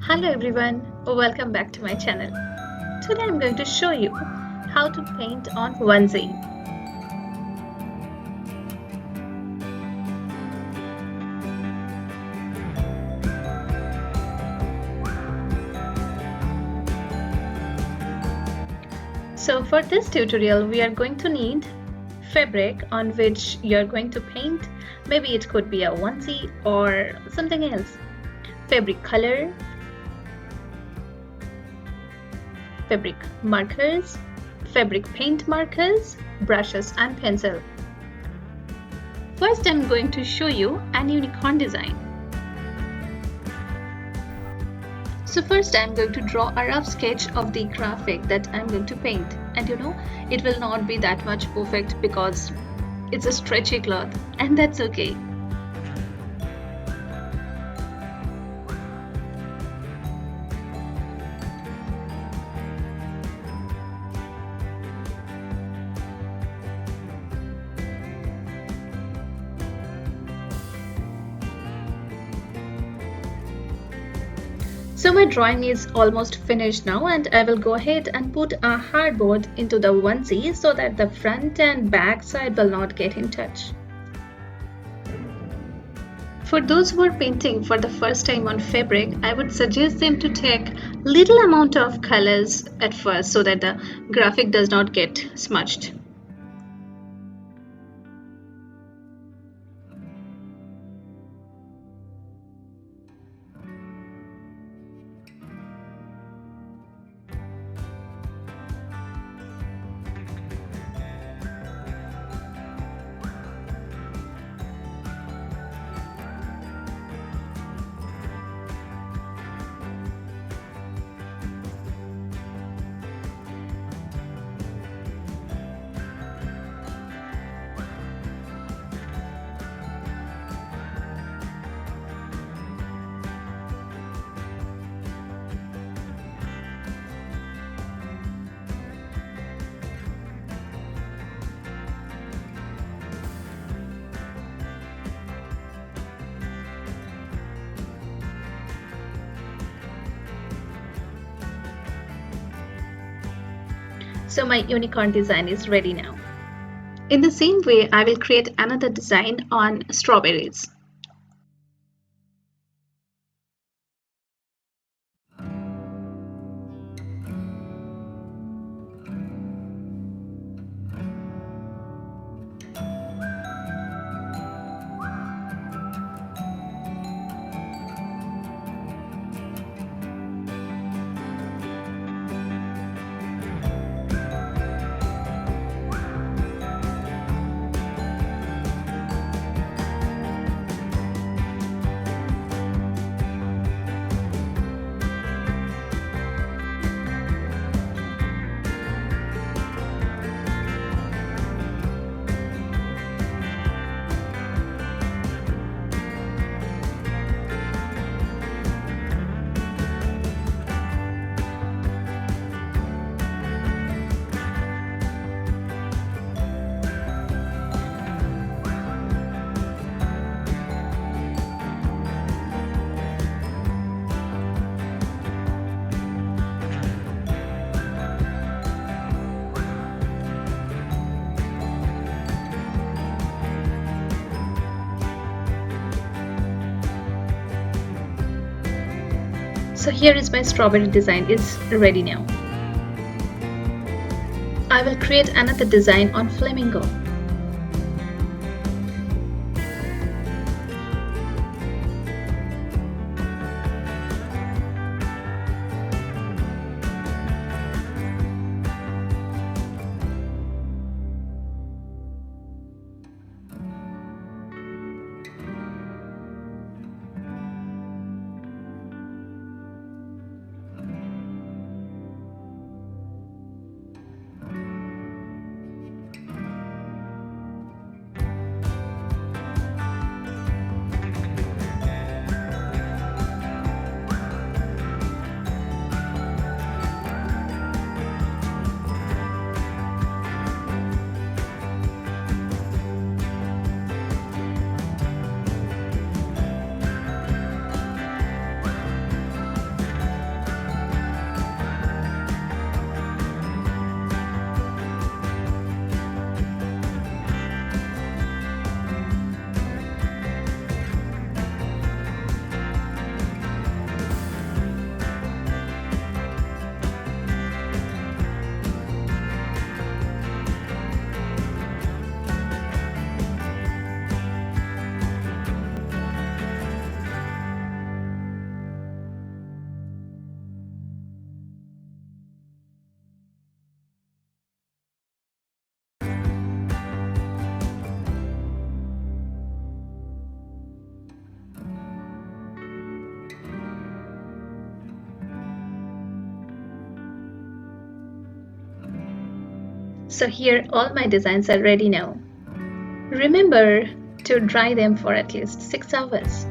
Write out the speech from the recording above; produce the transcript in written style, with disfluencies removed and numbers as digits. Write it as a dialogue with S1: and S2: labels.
S1: Hello everyone, welcome back to my channel. Today I'm going to show you how to paint on onesie. So for this tutorial we are going to need fabric on which you're going to paint. Maybe it could be a onesie or something else. Fabric color, fabric markers, fabric paint markers, brushes and pencil. First I'm going to show you an unicorn design. So first I'm going to draw a rough sketch of the graphic that I'm going to paint, and it will not be that much perfect because it's a stretchy cloth, and that's okay. So my drawing is almost finished now, and I will go ahead and put a hardboard into the onesie so that the front and back side will not get in touch. For those who are painting for the first time on fabric, I would suggest them to take little amount of colors at first so that the graphic does not get smudged. So my unicorn design is ready now. In the same way, I will create another design on strawberries. So here is my strawberry design is ready now. I will create another design on flamingo. So here all my designs are ready now. Remember to dry them for at least 6 hours.